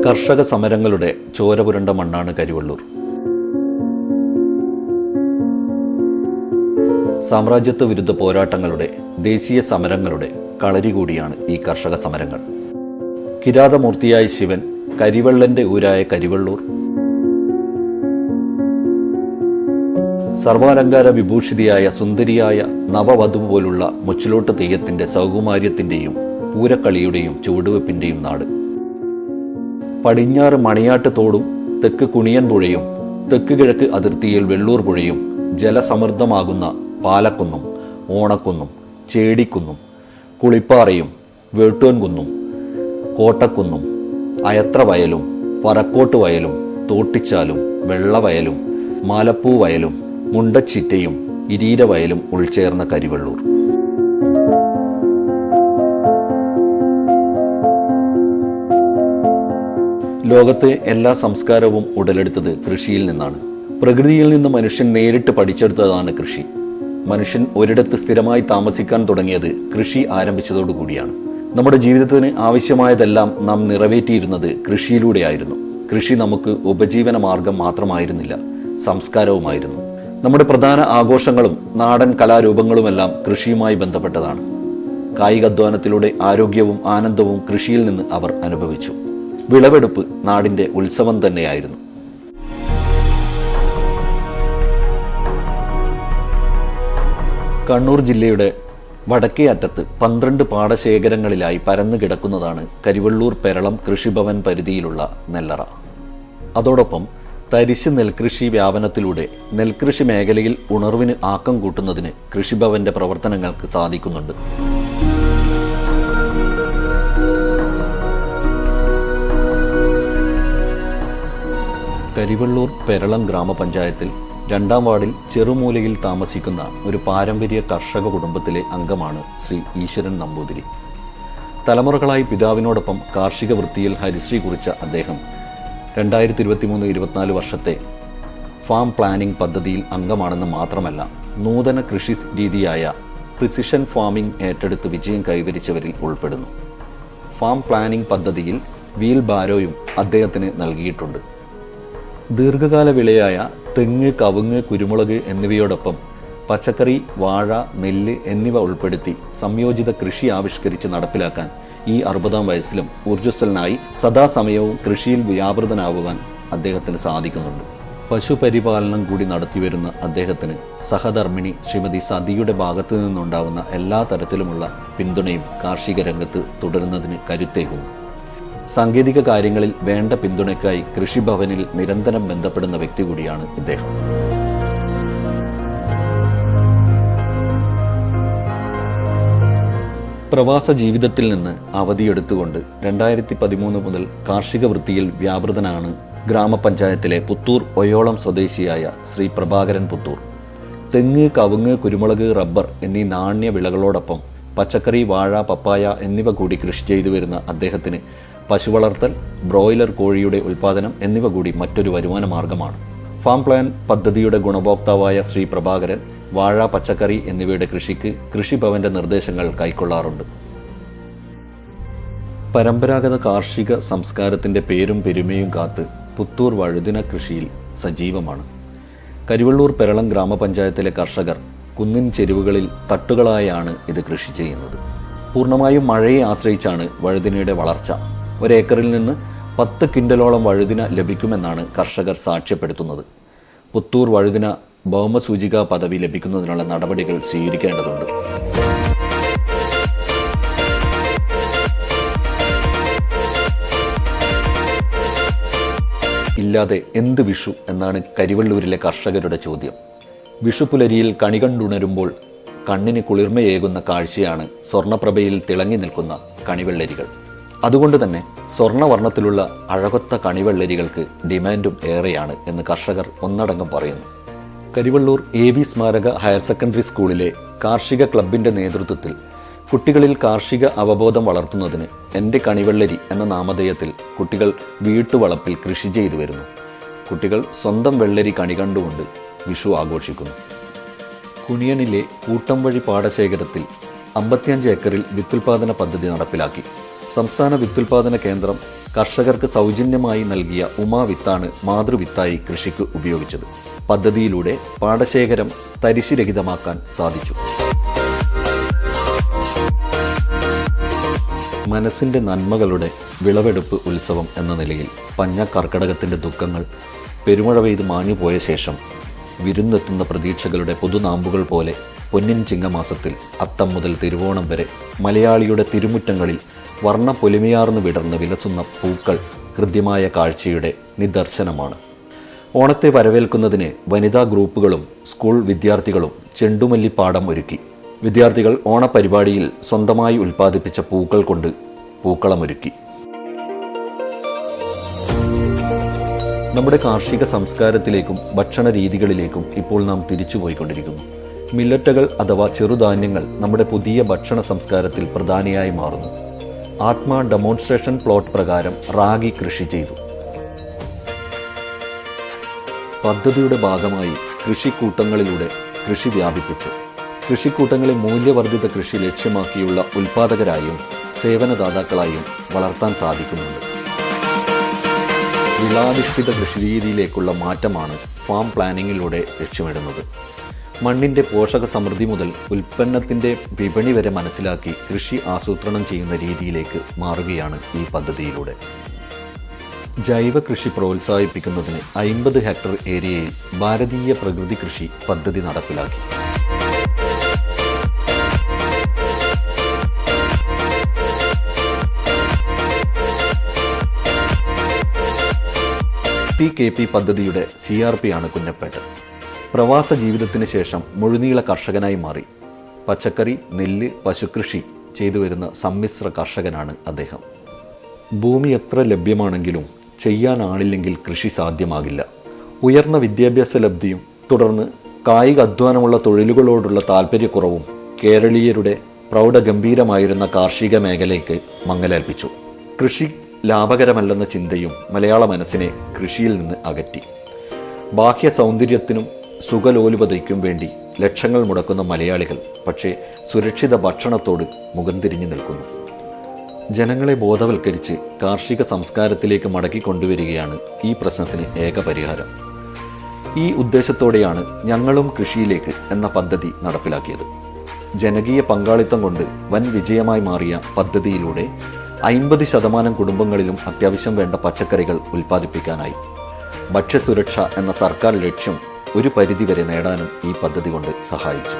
കർഷക സമരങ്ങളുടെ ചോരപുരണ്ട മണ്ണാണ് കരിവള്ളൂർ. സാമ്രാജ്യത്വ വിരുദ്ധ പോരാട്ടങ്ങളുടെ, ദേശീയ സമരങ്ങളുടെ കളരി കൂടിയാണ് ഈ കർഷക സമരങ്ങൾ. കിരാതമൂർത്തിയായ ശിവൻ, കരിവള്ളന്റെ ഊരായ കരിവള്ളൂർ, സർവാലങ്കാര വിഭൂഷിതയായ സുന്ദരിയായ നവവധു പോലുള്ള മുച്ചിലോട്ട് തെയ്യത്തിന്റെ സൗകുമാര്യത്തിന്റെയും പൂരക്കളിയുടെയും ചുവടുവെപ്പിന്റെയും നാട്. പടിഞ്ഞാറ് മണിയാട്ട് തോടും തെക്ക് കുണിയൻ പുഴയും തെക്ക് കിഴക്ക് അതിർത്തിയിൽ വെള്ളൂർ പുഴയും ജലസമൃദ്ധമാകുന്ന പാലക്കുന്നും ഓണക്കുന്നും ചേടിക്കുന്നും കുളിപ്പാറയും വേട്ടോൻകുന്നും കോട്ടക്കുന്നും അയത്ര വയലും പറക്കോട്ട് വയലും തോട്ടിച്ചാലും വെള്ളവയലും മാലപ്പൂ വയലും മുണ്ടച്ചിറ്റയും ഇരീര വയലും ഉൾച്ചേർന്ന കരിവള്ളൂർ. ലോകത്തെ എല്ലാ സംസ്കാരവും ഉടലെടുത്തത് കൃഷിയിൽ നിന്നാണ്. പ്രകൃതിയിൽ നിന്ന് മനുഷ്യൻ നേരിട്ട് പഠിച്ചെടുത്തതാണ് കൃഷി. മനുഷ്യൻ ഒരിടത്ത് സ്ഥിരമായി താമസിക്കാൻ തുടങ്ങിയത് കൃഷി ആരംഭിച്ചതോടുകൂടിയാണ്. നമ്മുടെ ജീവിതത്തിന് ആവശ്യമായതെല്ലാം നാം നിറവേറ്റിയിരുന്നത് കൃഷിയിലൂടെയായിരുന്നു. കൃഷി നമുക്ക് ഉപജീവന മാർഗം മാത്രമായിരുന്നില്ല, സംസ്കാരവുമായിരുന്നു. നമ്മുടെ പ്രധാന ആഘോഷങ്ങളും നാടൻ കലാരൂപങ്ങളുമെല്ലാം കൃഷിയുമായി ബന്ധപ്പെട്ടതാണ്. കായികാധ്വാനത്തിലൂടെ ആരോഗ്യവും ആനന്ദവും കൃഷിയിൽ നിന്ന് അവർ അനുഭവിച്ചു. വിളവെടുപ്പ് നാടിന്റെ ഉത്സവം തന്നെയായിരുന്നു. കണ്ണൂർ ജില്ലയുടെ വടക്കേ അറ്റത്ത് 12 പാടശേഖരങ്ങളിലായി പരന്നു കിടക്കുന്നതാണ് കരിവള്ളൂർ പെരളം കൃഷിഭവൻ പരിധിയിലുള്ള നെല്ലറ. അതോടൊപ്പം തരിശ് നെൽകൃഷി വ്യാപനത്തിലൂടെ നെൽകൃഷി മേഖലയിൽ ഉണർവിന് ആക്കം കൂട്ടുന്നതിന് കൃഷിഭവന്റെ പ്രവർത്തനങ്ങൾക്ക് സാധിക്കുന്നുണ്ട്. കരിവള്ളൂർ പെരളം ഗ്രാമപഞ്ചായത്തിൽ 2-ാം വാർഡിൽ ചെറുമൂലയിൽ താമസിക്കുന്ന ഒരു പാരമ്പര്യ കർഷക കുടുംബത്തിലെ അംഗമാണ് ശ്രീ ഈശ്വരൻ നമ്പൂതിരി. തലമുറകളായി പിതാവിനോടൊപ്പം കാർഷിക വൃത്തിയിൽ ഹരിശ്രീ കുറിച്ച അദ്ദേഹം 2023-24 വർഷത്തെ ഫാം പ്ലാനിംഗ് പദ്ധതിയിൽ അംഗമാണെന്ന് മാത്രമല്ല, നൂതന കൃഷി രീതിയായ പ്രിസിഷൻ ഫാമിംഗ് ഏറ്റെടുത്ത് വിജയം കൈവരിച്ചവരിൽ ഉൾപ്പെടുന്നു. ഫാം പ്ലാനിംഗ് പദ്ധതിയിൽ വീൽ ബാരോയും അദ്ദേഹത്തിന് നൽകിയിട്ടുണ്ട്. ദീർഘകാല വിളയായ തെങ്ങ്, കവുങ്ങ്, കുരുമുളക് എന്നിവയോടൊപ്പം പച്ചക്കറി, വാഴ, നെല്ല് എന്നിവ ഉൾപ്പെടുത്തി സംയോജിത കൃഷി ആവിഷ്കരിച്ച് നടപ്പിലാക്കാൻ ഈ 60-ാം വയസ്സിലും ഊർജ്ജസ്വലനായി സദാസമയവും കൃഷിയിൽ വ്യാപൃതനാവുവാൻ അദ്ദേഹത്തിന് സാധിക്കുന്നുണ്ട്. പശുപരിപാലനം കൂടി നടത്തിവരുന്ന അദ്ദേഹത്തിന് സഹധർമ്മിണി ശ്രീമതി സതിയുടെ ഭാഗത്തു നിന്നുണ്ടാവുന്ന എല്ലാ തരത്തിലുമുള്ള പിന്തുണയും കാർഷിക രംഗത്ത് തുടരുന്നതിന് കരുത്തേകുന്നു. സാങ്കേതിക കാര്യങ്ങളിൽ വേണ്ട പിന്തുണയ്ക്കായി കൃഷിഭവനിൽ നിരന്തരം ബന്ധപ്പെടുന്ന വ്യക്തി കൂടിയാണ് ഇദ്ദേഹം. പ്രവാസ ജീവിതത്തിൽ നിന്ന് അവധിയെടുത്തുകൊണ്ട് 2013 മുതൽ കാർഷിക വൃത്തിയിൽ വ്യാപൃതനാണ് ഗ്രാമപഞ്ചായത്തിലെ പുത്തൂർ ഒയോളം സ്വദേശിയായ ശ്രീ പ്രഭാകരൻ പുത്തൂർ. തെങ്ങ്, കവുങ്ങ്, കുരുമുളക്, റബ്ബർ എന്നീ നാണ്യ വിളകളോടൊപ്പം പച്ചക്കറി, വാഴ, പപ്പായ എന്നിവ കൂടി കൃഷി ചെയ്തു വരുന്ന അദ്ദേഹത്തിന് പശുവളർത്തൽ, ബ്രോയിലർ കോഴിയുടെ ഉൽപ്പാദനം എന്നിവ കൂടി മറ്റൊരു വരുമാന മാർഗമാണ്. ഫാം പ്ലാൻ പദ്ധതിയുടെ ഗുണഭോക്താവായ ശ്രീ പ്രഭാകരൻ വാഴ, പച്ചക്കറി എന്നിവയുടെ കൃഷിക്ക് കൃഷിഭവന്റെ നിർദ്ദേശങ്ങൾ കൈക്കൊള്ളാറുണ്ട്. പരമ്പരാഗത കാർഷിക സംസ്കാരത്തിന്റെ പേരും പെരുമയും കാത്ത് പുത്തൂർ വഴുതിന കൃഷിയിൽ സജീവമാണ്. കരിവള്ളൂർ പെരളം ഗ്രാമപഞ്ചായത്തിലെ കർഷകർ കുന്നിൻ ചെരുവുകളിൽ തട്ടുകളായാണ് ഇത് കൃഷി ചെയ്യുന്നത്. പൂർണ്ണമായും മഴയെ ആശ്രയിച്ചാണ് വഴുതിനയുടെ വളർച്ച. 1 ഏക്കറിൽ നിന്ന് 10 ക്വിൻ്റലോളം വഴുതിന ലഭിക്കുമെന്നാണ് കർഷകർ സാക്ഷ്യപ്പെടുത്തുന്നത്. പുത്തൂർ വഴുതിന ഭൗമസൂചിക പദവി ലഭിക്കുന്നതിനുള്ള നടപടികൾ സ്വീകരിക്കേണ്ടതുണ്ട്. ഇല്ലാതെ എന്ത് വിഷു എന്നാണ് കരിവള്ളൂരിലെ കർഷകരുടെ ചോദ്യം. വിഷുപുലരിയിൽ കണി കണ്ടുണരുമ്പോൾ കണ്ണിന് കുളിർമയേകുന്ന കാഴ്ചയാണ് സ്വർണ്ണപ്രഭയിൽ തിളങ്ങി നിൽക്കുന്ന കണിവെള്ളരികൾ. അതുകൊണ്ട് തന്നെ സ്വർണ്ണവർണ്ണത്തിലുള്ള അഴകൊത്ത കണിവെള്ളരികൾക്ക് ഡിമാൻഡും ഏറെയാണ് എന്ന് കർഷകർ ഒന്നടങ്കം പറയുന്നു. കരിവള്ളൂർ AV സ്മാരക ഹയർ സെക്കൻഡറി സ്കൂളിലെ കാർഷിക ക്ലബിൻ്റെ നേതൃത്വത്തിൽ കുട്ടികളിൽ കാർഷിക അവബോധം വളർത്തുന്നതിന് എൻ്റെ കണിവെള്ളരി എന്ന നാമധേയത്തിൽ കുട്ടികൾ വീട്ടുവളപ്പിൽ കൃഷി ചെയ്തു വരുന്നു. കുട്ടികൾ സ്വന്തം വെള്ളരി കണി കണ്ടുകൊണ്ട് വിഷു ആഘോഷിക്കുന്നു. കുണിയനിലെ കൂട്ടംവഴി പാടശേഖരത്തിൽ 55 ഏക്കറിൽ വിത്തുൽപാദന പദ്ധതി നടപ്പിലാക്കി. സംസ്ഥാന വിത്തുൽപാദന കേന്ദ്രം കർഷകർക്ക് സൗജന്യമായി നൽകിയ ഉമാ വിത്താണ് മാതൃവിത്തായി കൃഷിക്ക് ഉപയോഗിച്ചത്. പദ്ധതിയിലൂടെ പാടശേഖരം തരിശുരഹിതമാക്കാൻ സാധിച്ചു. മനസ്സിൻ്റെ നന്മകളുടെ വിളവെടുപ്പ് ഉത്സവം എന്ന നിലയിൽ പഞ്ഞക്കർക്കടകത്തിൻ്റെ ദുഃഖങ്ങൾ പെരുമഴ പെയ്ത് മാഞ്ഞുപോയ ശേഷം വിരുന്നെത്തുന്ന പ്രതീക്ഷകളുടെ പുതുനാമ്പുകൾ പോലെ പൊന്നിൻ ചിങ്ങമാസത്തിൽ അത്തം മുതൽ തിരുവോണം വരെ മലയാളിയുടെ തിരുമുറ്റങ്ങളിൽ വർണ്ണ പൊലിമയാർന്നു വിടർന്ന് വിലസുന്ന പൂക്കൾ ഹൃദ്യമായ കാഴ്ചയുടെ നിദർശനമാണ്. ഓണത്തെ വരവേൽക്കുന്നതിന് വനിതാ ഗ്രൂപ്പുകളും സ്കൂൾ വിദ്യാർത്ഥികളും ചെണ്ടുമല്ലിപ്പാടം ഒരുക്കി. വിദ്യാർത്ഥികൾ ഓണപരിപാടിയിൽ സ്വന്തമായി ഉൽപ്പാദിപ്പിച്ച പൂക്കൾ കൊണ്ട് പൂക്കളമൊരുക്കി. നമ്മുടെ കാർഷിക സംസ്കാരത്തിലേക്കും ഭക്ഷണ രീതികളിലേക്കും ഇപ്പോൾ നാം തിരിച്ചുപോയിക്കൊണ്ടിരിക്കുന്നു. മില്ലറ്റുകൾ അഥവാ ചെറുധാന്യങ്ങൾ നമ്മുടെ പുതിയ ഭക്ഷണ സംസ്കാരത്തിൽ പ്രധാനിയായി മാറുന്നു. ആത്മ ഡെമോൺസ്ട്രേഷൻ പ്ലോട്ട് പ്രകാരം റാഗി കൃഷി ചെയ്തു. പദ്ധതിയുടെ ഭാഗമായി കൃഷിക്കൂട്ടങ്ങളിലൂടെ കൃഷി വ്യാപിപ്പിച്ചു. കൃഷിക്കൂട്ടങ്ങളെ മൂല്യവർദ്ധിത കൃഷി ലക്ഷ്യമാക്കിയുള്ള ഉൽപ്പാദകരായും സേവനദാതാക്കളായും വളർത്താൻ സാധിക്കുന്നുണ്ട്. വിളാധിഷ്ഠിത കൃഷിരീതിയിലേക്കുള്ള മാറ്റമാണ് ഫാം പ്ലാനിങ്ങിലൂടെ ലക്ഷ്യമിടുന്നത്. മണ്ണിൻ്റെ പോഷക സമൃദ്ധി മുതൽ ഉൽപ്പന്നത്തിൻ്റെ വിപണി വരെ മനസ്സിലാക്കി കൃഷി ആസൂത്രണം ചെയ്യുന്ന രീതിയിലേക്ക് മാറുകയാണ് ഈ പദ്ധതിയിലൂടെ. ജൈവ കൃഷി പ്രോത്സാഹിപ്പിക്കുന്നതിന് 50 ഹെക്ടർ ഏരിയയിൽ ഭാരതീയ പ്രകൃതി കൃഷി പദ്ധതി നടപ്പിലാക്കി. PKP പദ്ധതിയുടെ CRP ആണ് കുഞ്ഞപ്പേട്ടൻ. പ്രവാസ ജീവിതത്തിന് ശേഷം മുഴുനീള കർഷകനായി മാറി. പച്ചക്കറി, നെല്ല്, പശുകൃഷി ചെയ്തു വരുന്ന സമ്മിശ്ര കർഷകനാണ് അദ്ദേഹം. ഭൂമി എത്ര ലഭ്യമാണെങ്കിലും ചെയ്യാനാളില്ലെങ്കിൽ കൃഷി സാധ്യമാകില്ല. ഉയർന്ന വിദ്യാഭ്യാസ ലബ്ധിയും തുടർന്ന് കായിക അധ്വാനമുള്ള തൊഴിലുകളോടുള്ള താല്പര്യക്കുറവും കേരളീയരുടെ പ്രൗഢഗംഭീരമായിരുന്ന കാർഷിക മേഖലയ്ക്ക് മങ്ങലേൽപ്പിച്ചു. കൃഷി ലാഭകരമല്ലെന്ന ചിന്തയും മലയാള മനസ്സിനെ കൃഷിയിൽ നിന്ന് അകറ്റി. ബാഹ്യ സൗന്ദര്യത്തിനും സുഖലോലുപതയ്ക്കും വേണ്ടി ലക്ഷങ്ങൾ മുടക്കുന്ന മലയാളികൾ പക്ഷേ സുരക്ഷിത ഭക്ഷണത്തോട് മുഖം തിരിഞ്ഞു നിൽക്കുന്നു. ജനങ്ങളെ ബോധവൽക്കരിച്ച് കാർഷിക സംസ്കാരത്തിലേക്ക് മടക്കിക്കൊണ്ടുവരികയാണ് ഈ പ്രശ്നത്തിന് ഏക പരിഹാരം. ഈ ഉദ്ദേശത്തോടെയാണ് ഞങ്ങളും കൃഷിയിലേക്ക് എന്ന പദ്ധതി നടപ്പിലാക്കിയത്. ജനകീയ പങ്കാളിത്തം കൊണ്ട് വൻ വിജയമായി മാറിയ പദ്ധതിയിലൂടെ 50% കുടുംബങ്ങളിലും അത്യാവശ്യം വേണ്ട പച്ചക്കറികൾ ഉൽപ്പാദിപ്പിക്കാനായി. ഭക്ഷ്യസുരക്ഷ എന്ന സർക്കാർ ലക്ഷ്യം ഒരു പരിധിവരെ നേടാനും ഈ പദ്ധതി കൊണ്ട് സഹായിച്ചു.